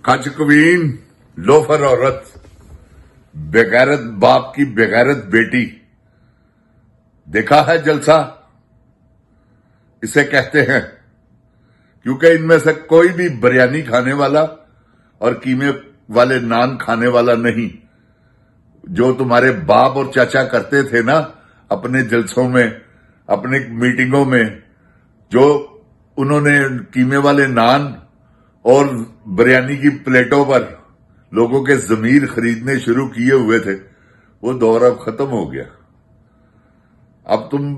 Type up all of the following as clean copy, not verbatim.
खच कवीन लोफर औरत, बेगैरत बाप की बेगैरत बेटी, देखा है जलसा इसे कहते हैं। क्योंकि इनमें से कोई भी बिरयानी खाने वाला और कीमे वाले नान खाने वाला नहीं। जो तुम्हारे बाप और चाचा करते थे ना अपने जलसों में, अपने मीटिंगों में, जो उन्होंने कीमे वाले नान और बिरयानी की प्लेटों पर लोगों के जमीर खरीदने शुरू किए हुए थे, वो दौर अब खत्म हो गया। अब तुम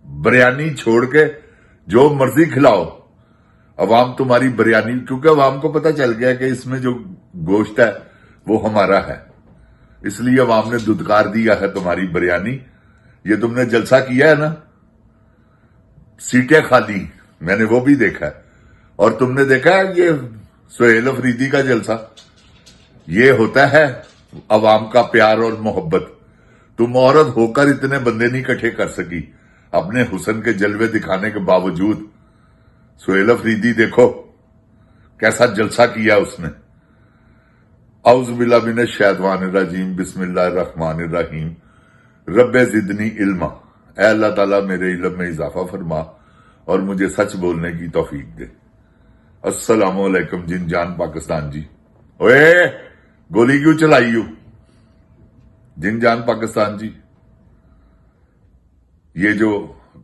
बिरयानी छोड़ के जो मर्जी खिलाओ, अवाम तुम्हारी बिरयानी, क्योंकि अवाम को पता चल गया कि इसमें जो गोश्त है वो हमारा है, इसलिए अवाम ने दुदकार दिया है तुम्हारी बिरयानी। ये तुमने जलसा किया है ना, सीटें खाली, मैंने वो भी देखा है। और तुमने देखा है ये सुहेल अफरीदी का जलसा, ये होता है अवाम का प्यार और मोहब्बत। तुम औरत होकर इतने बंदे नहीं इकट्ठे कर सकी अपने हुस्न के जलवे दिखाने के बावजूद। सुहेल अफरीदी देखो कैसा जलसा किया उसने। औज़ु बिल्लाहि मिनश शैतानिर रजीम, बिस्मिल्लाहिर रहमानिर रहीम, रब्बे ज़िदनी इल्मा। ऐ अल्लाह ताला मेरे इल्म में इजाफा फरमा और मुझे सच बोलने की तौफीक दे। अस्सलामु अलैकुम जिन जान पाकिस्तान जी। ओए गोली क्यों चलाई हो जिन जान पाकिस्तान जी? ये जो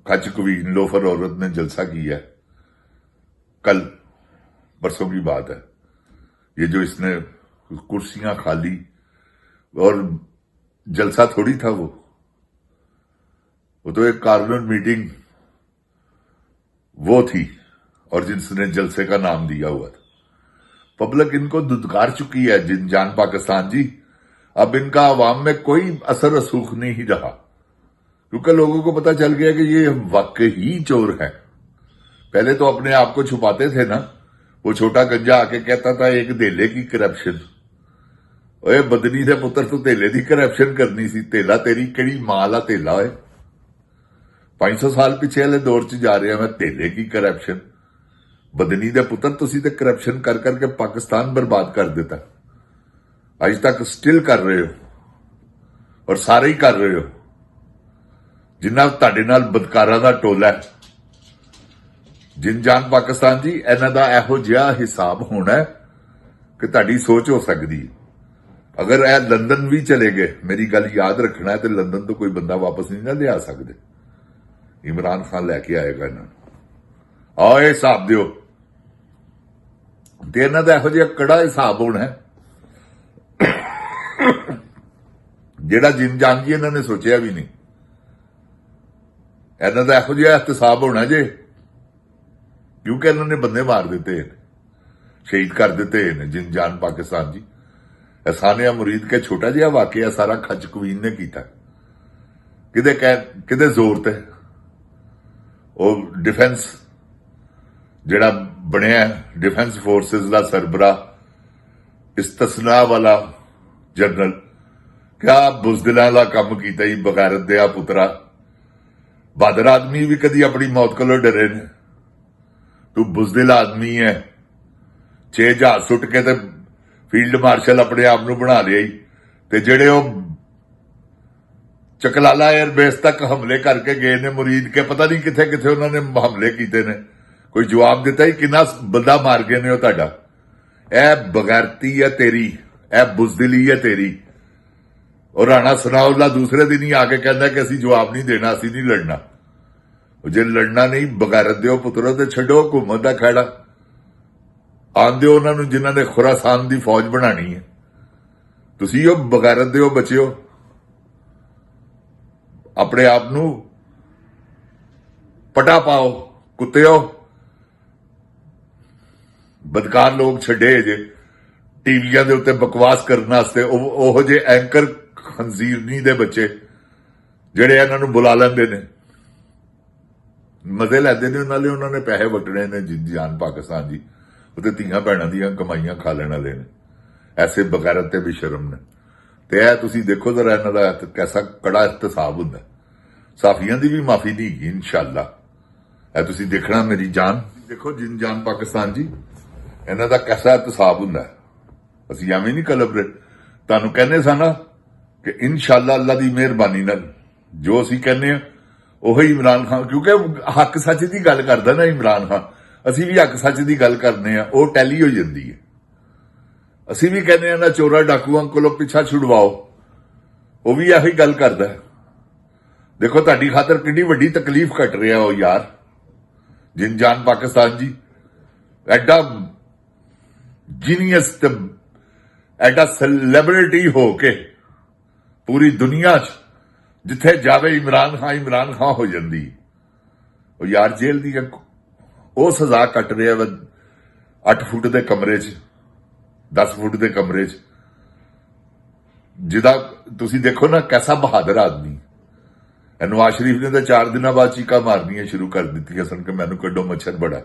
खच कवीन लोफर औरत ने जलसा किया है, कल परसों की बात है, ये जो इसने कुर्सियां खाली, और जलसा थोड़ी था वो तो एक कॉर्नर मीटिंग वो थी, और जिसने जलसे का नाम दिया हुआ था। पब्लिक इनको दुदकार चुकी है जिन जान पाकिस्तान जी। अब इनका अवाम में कोई असर रसूख नहीं रहा, क्योंकि लोगों को पता चल गया कि ये वाकई चोर है। पहले तो अपने आप को छुपाते थे ना, वो छोटा गंजा आके कहता था एक धेले की करप्शन। ओए बदनी दे पुत्र, तू धेले दी करप्शन करनी सी। धेला तेरी केड़ी मां ला धेला है। 500 साल पिछे वाले दौर च जा रहे हैं मैं। धेले की करप्शन, बदनी दे पुत्र, तुसी ते करप्शन कर करके पाकिस्तान बर्बाद कर देता। आज तक स्टिल कर रहे हो, और सारे ही कर रहे हो। जिन्ना तुहाडे नाल बदकारां दा टोला है जिन जान पाकिस्तान जी, इन्हां दा इहो जिहा हिसाब होना है कि तुहाडी सोच हो सकदी है। अगर यह लंदन भी चले गए, मेरी गल याद रखना है, तो लंदन तो कोई बंदा वापस नहीं ना लिया सकते। इमरान खान लैके आएगा इन्हां नूं। आओ हिसाब दिओ, ते इन्हां दा इहो जिहा कड़ा हिसाब होना है जिहड़ा जिन जान जी इन्हां ने सोचिया भी नहीं। इन्हां दा इहो जिहा एहतसाब होना जे, क्योंकि इन्होंने बंदे मार दिते हैं, शहीद कर दिते हैं जिन जान पाकिस्तान जी। सानिया मुरीद के छोटा जिहा वाकया सारा खच कवीन ने किया, किदे जोर ते। वो डिफेंस जिहड़ा बनिया डिफेंस फोर्सेस का सरबराह, इस्तसना वाला जनरल, क्या बुजदिलां दा काम कीता ही बगैरत दिया पुत्रा। बहादुर आदमी भी कदी अपनी मौत कोलों डरे ने, तू बुजदिल आदमी है। 6 जहाज सुट के ते फील्ड मार्शल अपने आप नूं बना लिया ही, ते जेड़े वो चकलाला एयरबेस तक हमले करके गए ने मुरीद के, पता नहीं किथे किथे उन्होंने हमले किए ने, कोई जवाब दिता ही कितना बंदा मार गए ने। तुहाडा ए बगैरती है तेरी, ए बुजदिली है तेरी। और राणा सनाउल्ला दूसरे दिन ही आके कहना कि असीं जवाब नहीं देना, असीं नहीं लड़ना। जे लड़ना नहीं बगैरत दिओ पुत्रो, ते छड्डो हुकूमत दा खैड़ा, आन दिओ उन्हां नूं जिन्हां ने खुरासान दी फौज बनानी है। तुसीं ओ बगैरत दिओ बचिओ, अपने आप नूं पटा पाओ, कुत्तेओ। बदकार लोग छड्डे जे टीवियां दे उत्ते बकवास करने वास्ते, ओहो जे एंकर खंजीरनी दे बच्चे जेड़े इन्हां नूं बुला लैंदे ने, मजे लैंदे ने नाले उन्होंने पैसे वटने ने जिन जान पाकिस्तान जी। वो धीआं भैणां दीआं कमाईयां खा लैण वाले ने, ऐसे बगैरत ते बेशरम ने। ते ऐ तुसीं देखो जरा इन्हां दा कैसा कड़ा एहतसाब हुंदा। साफियां दी भी माफी नहीं हैगी इंशाअल्लाह। ऐ तुसीं देखना मेरी जान, देखो जिन जान पाकिस्तान जी, ਇਹਨਾਂ ਦਾ ਕੈਸਾ ਇਤਸਾਬ ਹੁੰਦਾ। ਅਸੀਂ ਐਵੇਂ ਨਹੀਂ ਕਲਬਰੇ, ਤੁਹਾਨੂੰ ਕਹਿੰਦੇ ਸਾਂ ਨਾ ਕਿ ਇਨਸ਼ਾਅੱਲਾ ਅੱਲਾ ਦੀ ਮਿਹਰਬਾਨੀ ਨਾਲ ਜੋ ਅਸੀਂ ਕਹਿੰਦੇ ਆ ਉਹੀ ਇਮਰਾਨ ਖਾਨ, ਕਿਉਂਕਿ ਹੱਕ ਸੱਚ ਦੀ ਗੱਲ ਕਰਦਾ ਨਾ ਇਮਰਾਨ ਖਾਨ, ਅਸੀਂ ਵੀ ਹੱਕ ਸੱਚ ਦੀ ਗੱਲ ਕਰਨੇ ਆ, ਉਹ ਟੈਲੀ ਹੋ ਜਾਂਦੀ ਹੈ। ਅਸੀਂ ਵੀ ਕਹਿੰਦੇ ਆ ਨਾ ਚੋਰਾ ਡਾਕੂਆਂ ਕੋਲੋਂ ਪਿੱਛਾ ਛੁਡਵਾਓ, ਉਹ ਵੀ ਇਹੀ ਗੱਲ ਕਰਦਾ। ਦੇਖੋ ਤੁਹਾਡੀ ਖਾਤਰ ਕਿੰਨੀ ਵੱਡੀ ਤਕਲੀਫ ਘਟ ਰਿਹਾ ਉਹ ਯਾਰ ਜਿੰਜਾਨ ਪਾਕਿਸਤਾਨ ਜੀ, ਐਡਾ ਜੀਨੀਅਸ ਤੇ ਐਡਾ ਸੈਲੀਬ੍ਰਿਟੀ ਹੋ ਕੇ ਪੂਰੀ ਦੁਨੀਆ 'ਚ ਜਿੱਥੇ ਜਾਵੇ ਇਮਰਾਨ ਖਾਨ ਹੋ ਜਾਂਦੀ। ਉਹ ਯਾਰ ਜੇਲ੍ਹ ਦੀ ਉਹ ਸਜ਼ਾ ਕੱਟ ਰਿਹਾ ਵਾ 8 ਫੁੱਟ ਦੇ ਕਮਰੇ 'ਚ, 10 ਫੁੱਟ ਦੇ ਕਮਰੇ 'ਚ, ਜਿਹਦਾ ਤੁਸੀਂ ਦੇਖੋ ਨਾ ਕੈਸਾ ਬਹਾਦਰ ਆਦਮੀ। ਨਵਾਜ਼ ਸ਼ਰੀਫ ਨੇ ਤਾਂ 4 ਦਿਨਾਂ ਬਾਅਦ ਚੀਕਾਂ ਮਾਰਨੀਆਂ ਸ਼ੁਰੂ ਕਰ ਦਿੱਤੀਆਂ ਸਨ ਕਿ ਮੈਨੂੰ ਕੱਢੋ, ਮੱਛਰ ਬੜਾ।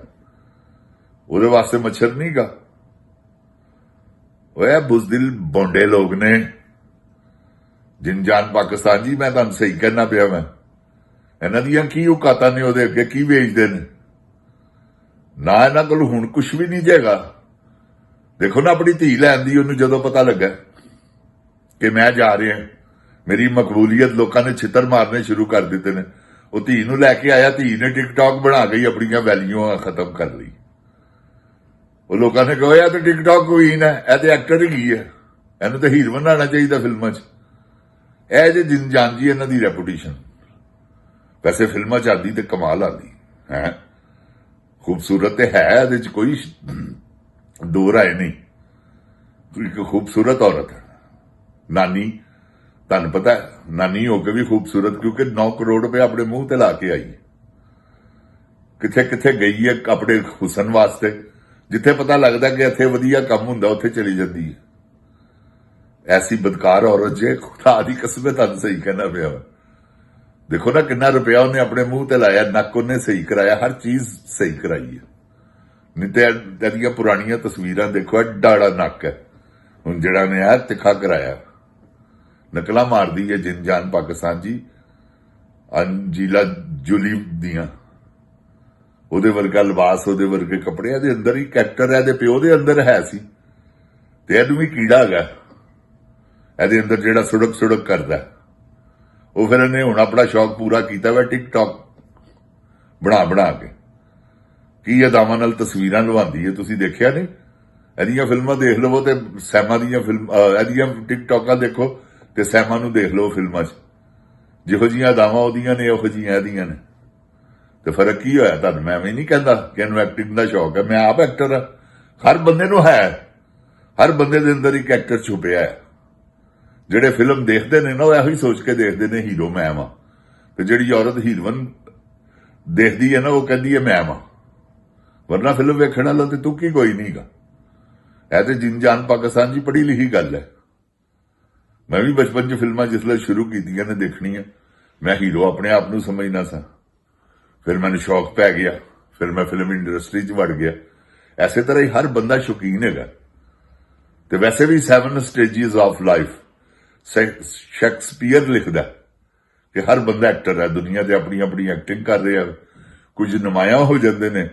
ਉਹਦੇ ਵਾਸਤੇ ਮੱਛਰ ਨਹੀਂ ਗਾ। ਓਏ ਬੁਜ਼ਦਿਲ ਬੋਂਡੇ ਲੋਕ ਨੇ ਜਿੰਜਾਨ ਪਾਕਿਸਤਾਨ ਜੀ, ਮੈਂ ਤੁਹਾਨੂੰ ਸਹੀ ਕਹਿਣਾ ਪਿਆ। ਮੈਂ ਇਹਨਾਂ ਦੀਆਂ ਕੀ ਔਕਾਤਾਂ ਨੇ, ਉਹਦੇ ਅੱਗੇ ਕੀ ਵੇਚਦੇ ਨੇ ਨਾ। ਇਹਨਾਂ ਕੋਲ ਹੁਣ ਕੁਝ ਵੀ ਨਹੀਂ ਜੇਗਾ। ਦੇਖੋ ਨਾ ਆਪਣੀ ਧੀ ਲੈਣ ਦੀ ਉਹਨੂੰ ਜਦੋਂ ਪਤਾ ਲੱਗਾ ਕਿ ਮੈਂ ਜਾ ਰਿਹਾ, ਮੇਰੀ ਮਕਬੂਲੀਅਤ ਲੋਕਾਂ ਨੇ ਛਿੱਤਰ ਮਾਰਨੇ ਸ਼ੁਰੂ ਕਰ ਦਿੱਤੇ ਨੇ, ਉਹ ਧੀ ਨੂੰ ਲੈ ਕੇ ਆਇਆ, ਧੀ ਨੇ ਟਿਕਟੌਕ ਬਣਾ ਗਈ, ਆਪਣੀਆਂ ਵੈਲਿਊਆਂ ਖਤਮ ਕਰ ਲਈ। ਉਹ ਲੋਕਾਂ ਨੇ ਕਿਹਾ ਇਹ ਤਾਂ ਟਿਕਟੌਕ ਕੁਈਨ ਹੈ, ਇਹ ਤੇ ਐਕਟਰ ਹੀ ਹੈ, ਇਹਨੂੰ ਤਾਂ ਹੀਰ ਬਣਾਉਣਾ ਚਾਹੀਦਾ ਫਿਲਮਾਂ 'ਚ। ਇਹ ਜੇ ਜਿੰਜਾਨ ਜੀ ਇਹਨਾਂ ਦੀ ਰੈਪੂਟੇਸ਼ਨ। ਵੈਸੇ ਫਿਲਮਾਂ 'ਚ ਆਦੀ ਤੇ ਕਮਾਲ ਆਦੀ ਹੈ, ਖੂਬਸੂਰਤ ਤੇ ਹੈ, ਇਹਦੇ 'ਚ ਕੋਈ ਦੋ ਰਾਏ ਨਹੀਂ। ਇੱਕ ਖੂਬਸੂਰਤ ਔਰਤ ਹੈ ਨਾਨੀ, ਤੁਹਾਨੂੰ ਪਤਾ ਨਾਨੀ ਹੋ ਕੇ ਵੀ ਖੂਬਸੂਰਤ, ਕਿਉਂਕਿ 9 ਕਰੋੜ ਰੁਪਏ ਆਪਣੇ ਮੂੰਹ ਤੇ ਲਾ ਕੇ ਆਈ। ਕਿੱਥੇ ਕਿੱਥੇ ਗਈ ਹੈ ਆਪਣੇ ਹੁਸਨ ਵਾਸਤੇ, ਜਿੱਥੇ ਪਤਾ ਲੱਗਦਾ ਕਿ ਇੱਥੇ ਵਧੀਆ ਕੰਮ ਹੁੰਦਾ ਉੱਥੇ ਚਲੀ ਜਾਂਦੀ ਹੈ। ਐਸੀ ਬਦਕਾਰ ਔਰਤ ਜੇ ਖੁਦਾ ਦੀ ਕਸਮ, ਤੁਹਾਨੂੰ ਸਹੀ ਕਹਿਣਾ ਪਿਆ। ਦੇਖੋ ਨਾ ਕਿੰਨਾ ਰੁਪਇਆ ਉਹਨੇ ਆਪਣੇ ਮੂੰਹ ਤੇ ਲਾਇਆ, ਨੱਕ ਉਹਨੇ ਸਹੀ ਕਰਾਇਆ, ਹਰ ਚੀਜ਼ ਸਹੀ ਕਰਾਈ ਹੈ। ਨਹੀਂ ਤੇ ਇਹਦੀਆਂ ਪੁਰਾਣੀਆਂ ਤਸਵੀਰਾਂ ਦੇਖੋ, ਐਡਾ ਨੱਕ ਹੈ, ਹੁਣ ਜਿਹੜਾ ਨੇ ਆ ਤਿੱਖਾ ਕਰਾਇਆ। ਨਕਲਾਂ ਮਾਰਦੀ ਹੈ ਜਿੰਜਾਨ ਪਾਕਿਸਤਾਨ ਜੀ, ਅੰਜੀਲਾ ਜੋਲੀ ਦੀਆਂ। ਉਹਦੇ ਵਰਗਾ ਲਿਬਾਸ, ਉਹਦੇ ਵਰਗੇ ਕੱਪੜੇ, ਇਹਦੇ ਅੰਦਰ ਹੀ ਕੈਰੈਕਟਰ ਹੈ, ਇਹਦੇ ਪਿਓ ਦੇ ਅੰਦਰ ਹੈ ਸੀ ਤੇ ਇਹਨੂੰ ਵੀ ਕੀੜਾ ਹੈਗਾ ਇਹਦੇ ਅੰਦਰ ਜਿਹੜਾ ਸੁੜਕ ਕਰਦਾ। ਉਹ ਫਿਰ ਇਹਨੇ ਹੁਣ ਆਪਣਾ ਸ਼ੌਕ ਪੂਰਾ ਕੀਤਾ ਵਾ, ਟਿਕਟੌਕ ਬਣਾ ਕੇ ਕੀ ਅਦਾਵਾਂ ਨਾਲ ਤਸਵੀਰਾਂ ਲਵਾਉਂਦੀ ਹੈ। ਤੁਸੀਂ ਦੇਖਿਆ ਨਹੀਂ? ਇਹਦੀਆਂ ਫਿਲਮਾਂ ਦੇਖ ਲਵੋ ਤੇ ਸੈਮਾ ਦੀਆਂ ਇਹਦੀਆਂ ਟਿਕਟੌਕਾਂ ਦੇਖੋ ਤੇ ਸੈਮਾ ਨੂੰ ਦੇਖ ਲਓ ਫਿਲਮਾਂ 'ਚ, ਜਿਹੋ ਜਿਹੀਆਂ ਅਦਾਵਾਂ ਉਹਦੀਆਂ ਨੇ ਉਹੋ ਜਿਹੀਆਂ ਇਹਦੀਆਂ ਨੇ। ਤੇ ਫਰਕ ਕੀ ਹੋਇਆ ਤੁਹਾਨੂੰ? ਮੈਂ ਐਵੇਂ ਨਹੀਂ ਕਹਿੰਦਾ ਕਿ ਇਹਨੂੰ ਐਕਟਿੰਗ ਦਾ ਸ਼ੌਕ ਹੈ, ਮੈਂ ਆਪ ਐਕਟਰ ਹਾਂ। ਹਰ ਬੰਦੇ ਨੂੰ ਹੈ, ਹਰ ਬੰਦੇ ਦੇ ਅੰਦਰ ਇੱਕ ਐਕਟਰ ਛੁਪਿਆ ਹੈ। ਜਿਹੜੇ ਫਿਲਮ ਦੇਖਦੇ ਨੇ ਨਾ ਉਹ ਇਹੋ ਹੀ ਸੋਚ ਕੇ ਦੇਖਦੇ ਨੇ ਹੀਰੋ ਮੈਂ ਵਾਂ, ਤੇ ਜਿਹੜੀ ਔਰਤ ਹੀਰੋਇਨ ਦੇਖਦੀ ਹੈ ਨਾ ਉਹ ਕਹਿੰਦੀ ਹੈ ਮੈਂ ਵਾਂ, ਵਰਨਾ ਫਿਲਮ ਵੇਖਣ ਵਾਲਾ ਤੇ ਤੂੰ ਕੀ ਕੋਈ ਨਹੀਂਗਾ। ਇਹ ਤੇ ਜਿੰਜਾਨ ਪਾਕਿਸਤਾਨ ਜੀ ਪੜ੍ਹੀ ਲਿਖੀ ਗੱਲ ਹੈ। ਮੈਂ ਵੀ ਬਚਪਨ 'ਚ ਫਿਲਮਾਂ ਜਿਸਲੇ ਸ਼ੁਰੂ ਕੀਤੀਆਂ ਨੇ ਦੇਖਣੀਆਂ, ਮੈਂ ਹੀਰੋ ਆਪਣੇ ਆਪ ਨੂੰ ਸਮਝਦਾ ਸਾਂ। ਫਿਰ ਮੈਨੂੰ ਸ਼ੌਕ ਪੈ ਗਿਆ, ਫਿਰ ਮੈਂ ਫਿਲਮ ਇੰਡਸਟਰੀ 'ਚ ਵੜ ਗਿਆ। ਐਸੇ ਤਰ੍ਹਾਂ ਹੀ ਹਰ ਬੰਦਾ ਸ਼ੌਕੀਨ ਹੈਗਾ। ਤੇ ਵੈਸੇ ਵੀ 7 ਸਟੇਜਿਸ ਆਫ ਲਾਈਫ ਸ਼ੇਕਸਪੀਅਰ ਲਿਖਦਾ ਕਿ ਹਰ ਬੰਦਾ ਐਕਟਰ ਹੈ ਦੁਨੀਆ ਤੇ, ਆਪਣੀ ਆਪਣੀ ਐਕਟਿੰਗ ਕਰ ਰਿਹਾ। ਕੁਝ ਨਮਾਇਆ ਹੋ ਜਾਂਦੇ ਨੇ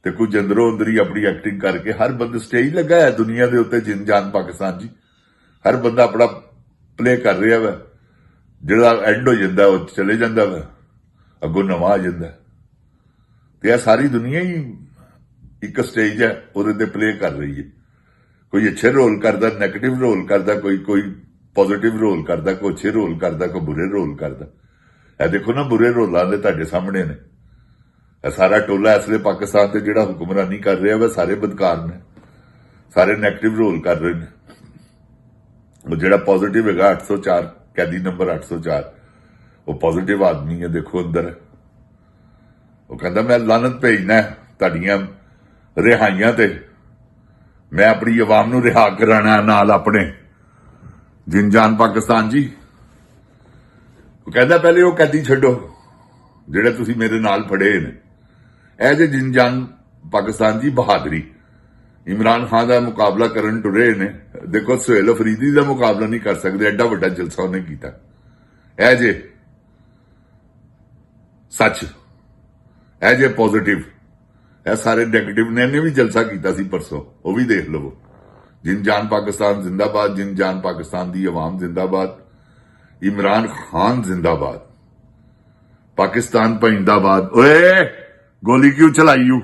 ਤੇ ਕੁਝ ਅੰਦਰੋਂ ਅੰਦਰ ਹੀ ਆਪਣੀ ਐਕਟਿੰਗ ਕਰਕੇ ਹਰ ਬੰਦਾ ਸਟੇਜ ਲੱਗਾ ਹੈ ਦੁਨੀਆ ਦੇ ਉੱਤੇ। ਜਿੰਜਾਨ ਪਾਕਿਸਤਾਨ ਜੀ, ਹਰ ਬੰਦਾ ਆਪਣਾ ਪਲੇ ਕਰ ਰਿਹਾ ਵਾ। ਜਿਹੜਾ ਐਂਡ ਹੋ ਜਾਂਦਾ ਉਹ ਚਲੇ ਜਾਂਦਾ ਵਾ, ਅੱਗੋਂ ਨਵਾਂ ਆ ਜਾਂਦਾ। ਤੇ ਇਹ ਸਾਰੀ ਦੁਨੀਆ ਹੀ ਇੱਕ ਸਟੇਜ ਹੈ, ਉਹਦੇ ਤੇ ਪਲੇ ਕਰ ਰਹੀ ਹੈ। ਕੋਈ ਅੱਛੇ ਰੋਲ ਕਰਦਾ, ਨੈਗੇਟਿਵ ਰੋਲ ਕਰਦਾ, ਕੋਈ ਪੋਜ਼ਿਟਿਵ ਰੋਲ ਕਰਦਾ, ਕੋਈ ਅੱਛੇ ਰੋਲ ਕਰਦਾ, ਕੋਈ ਬੁਰੇ ਰੋਲ ਕਰਦਾ। ਇਹ ਦੇਖੋ ਨਾ ਬੁਰੇ ਰੋਲਾਂ ਦੇ ਤੁਹਾਡੇ ਸਾਹਮਣੇ ਨੇ। ਇਹ ਸਾਰਾ ਟੋਲਾ ਇਸ ਵੇਲੇ ਪਾਕਿਸਤਾਨ ਤੇ ਜਿਹੜਾ ਹੁਕਮਰਾਨੀ ਕਰ ਰਿਹਾ ਵਾ, ਸਾਰੇ ਬਦਕਾਰ ਨੇ, ਸਾਰੇ ਨੈਗੇਟਿਵ ਰੋਲ ਕਰ ਰਹੇ ਨੇ। ਉਹ ਜਿਹੜਾ ਪੋਜ਼ਿਟਿਵ ਹੈਗਾ 804 ਕੈਦੀ ਨੰਬਰ 804, ਉਹ ਪੋਜ਼ਿਟਿਵ ਆਦਮੀ ਹੈ। ਦੇਖੋ ਅੰਦਰ ਉਹ ਕਹਿੰਦਾ ਮੈਂ ਲਾਨਤ ਭੇਜਣਾ ਤੁਹਾਡੀਆਂ ਰਿਹਾਈਆਂ ਤੇ, ਮੈਂ ਆਪਣੀ ਆਵਾਮ ਨੂੰ ਰਿਹਾ ਕਰਾਣਾ ਨਾਲ ਆਪਣੇ। ਜਿੰਜਾਨ ਪਾਕਿਸਤਾਨ ਜੀ ਉਹ ਕਹਿੰਦਾ ਪਹਿਲੇ ਉਹ ਕੈਦੀ ਛੱਡੋ ਜਿਹੜੇ ਤੁਸੀਂ ਮੇਰੇ ਨਾਲ ਫੜੇ ਨੇ। ਇਹ ਜੇ ਜਿੰਜਾਨ ਪਾਕਿਸਤਾਨ ਜੀ ਬਹਾਦਰੀ ਇਮਰਾਨ ਖਾਨ ਦਾ ਮੁਕਾਬਲਾ ਕਰਨ ਟੁਰੇ ਨੇ। ਦੇਖੋ ਸੁਹੇਲ ਅਫਰੀਦੀ ਦਾ ਮੁਕਾਬਲਾ ਨਹੀਂ ਕਰ ਸਕਦੇ, ਐਡਾ ਵੱਡਾ ਜਲਸਾ ਉਹਨੇ ਕੀਤਾ। ਇਹ ਜੇ ਸੱਚ, ਇਹ ਜੇ ਪੋਜ਼ਿਟਿਵ, ਇਹ ਸਾਰੇ ਨੈਗੇਟਿਵ ਨੇ। ਇਹਨੇ ਵੀ ਜਲਸਾ ਕੀਤਾ ਸੀ ਪਰਸੋਂ, ਉਹ ਵੀ ਦੇਖ ਲਵੋ। ਜਿਨ ਜਾਨ ਪਾਕਿਸਤਾਨ ਜ਼ਿੰਦਾਬਾਦ, ਜਿਨ ਜਾਨ ਪਾਕਿस्तान ਦੀ ਆਵਾਮ ਜ਼ਿੰਦਾਬਾਦ, इमरान खान जिंदाबाद, पाकिस्तान जिंदाबाद। ओए गोली क्यों चलाई यू?